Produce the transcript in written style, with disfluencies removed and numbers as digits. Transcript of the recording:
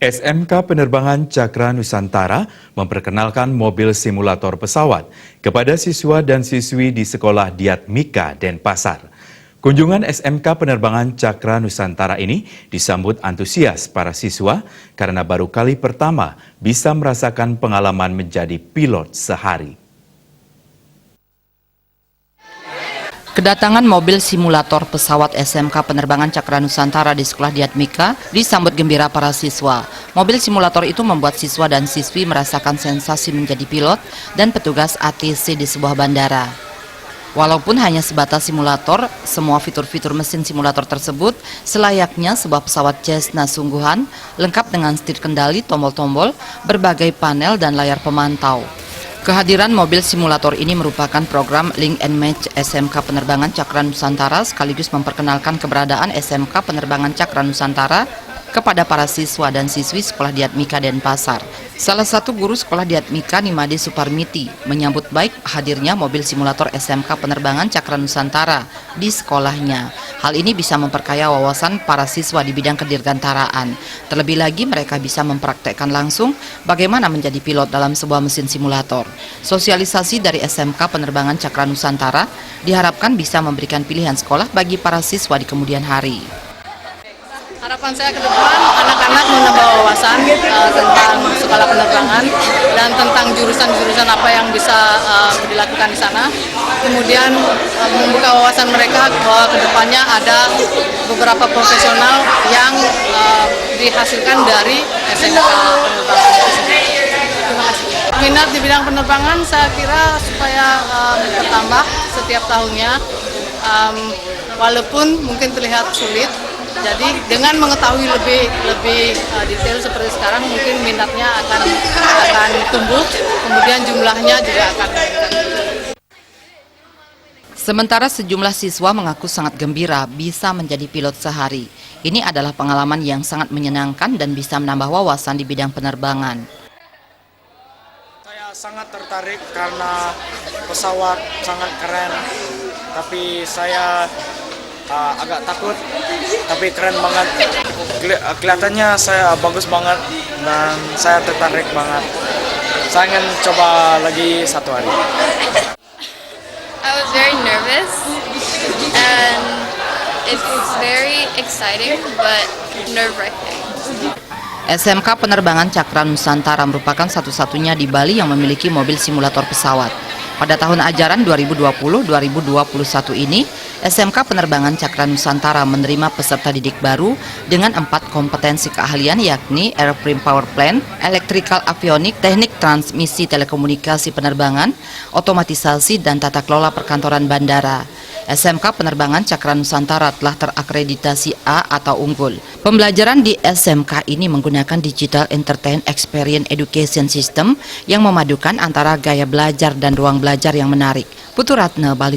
SMK Penerbangan Cakra Nusantara memperkenalkan mobil simulator pesawat kepada siswa dan siswi di Sekolah Diatmika Denpasar. Kunjungan SMK Penerbangan Cakra Nusantara ini disambut antusias para siswa karena baru kali pertama bisa merasakan pengalaman menjadi pilot sehari. Kedatangan mobil simulator pesawat SMK Penerbangan Cakra Nusantara di Sekolah Diatmika disambut gembira para siswa. Mobil simulator itu membuat siswa dan siswi merasakan sensasi menjadi pilot dan petugas ATC di sebuah bandara. Walaupun hanya sebatas simulator, semua fitur-fitur mesin simulator tersebut selayaknya sebuah pesawat Cessna sungguhan, lengkap dengan setir kendali, tombol-tombol, berbagai panel dan layar pemantau. Kehadiran mobil simulator ini merupakan program Link and Match SMK Penerbangan Cakra Nusantara sekaligus memperkenalkan keberadaan SMK Penerbangan Cakra Nusantara kepada para siswa dan siswi Sekolah Diatmika Denpasar. Salah satu guru Sekolah Diatmika, Nimade Suparmiti, menyambut baik hadirnya mobil simulator SMK Penerbangan Cakra Nusantara di sekolahnya. Hal ini bisa memperkaya wawasan para siswa di bidang kedirgantaraan. Terlebih lagi mereka bisa mempraktekkan langsung bagaimana menjadi pilot dalam sebuah mesin simulator. Sosialisasi dari SMK Penerbangan Cakra Nusantara diharapkan bisa memberikan pilihan sekolah bagi para siswa di kemudian hari. Harapan saya ke depan, anak-anak menambah wawasan tentang sekolah penerbangan dan tentang jurusan-jurusan apa yang bisa dilakukan di sana. Kemudian membuka wawasan mereka bahwa ke depannya ada beberapa profesional yang dihasilkan dari SMK penerbangan tersebut. Terima kasih. Minat di bidang penerbangan saya kira supaya bertambah setiap tahunnya, walaupun mungkin terlihat sulit. Jadi dengan mengetahui lebih detail seperti sekarang, mungkin minatnya akan tumbuh, kemudian jumlahnya juga akan meningkat. Sementara sejumlah siswa mengaku sangat gembira bisa menjadi pilot sehari. Ini adalah pengalaman yang sangat menyenangkan dan bisa menambah wawasan di bidang penerbangan. Saya sangat tertarik karena pesawat sangat keren, tapi saya agak takut, tapi keren banget. Kelihatannya saya bagus banget dan saya tertarik banget. Saya ingin coba lagi satu hari. I was very nervous and it's very exciting but nerve-wracking. SMK Penerbangan Cakra Nusantara merupakan satu-satunya di Bali yang memiliki mobil simulator pesawat. Pada tahun ajaran 2020-2021 ini, SMK Penerbangan Cakra Nusantara menerima peserta didik baru dengan 4 kompetensi keahlian yakni Airframe Power Plant, Electrical Avionik, Teknik Transmisi Telekomunikasi Penerbangan, Otomatisasi dan Tata Kelola Perkantoran Bandara. SMK Penerbangan Cakra Nusantara telah terakreditasi A atau unggul. Pembelajaran di SMK ini menggunakan Digital Entertain Experience Education System yang memadukan antara gaya belajar dan ruang belajar yang menarik. Putu Ratna, Bali.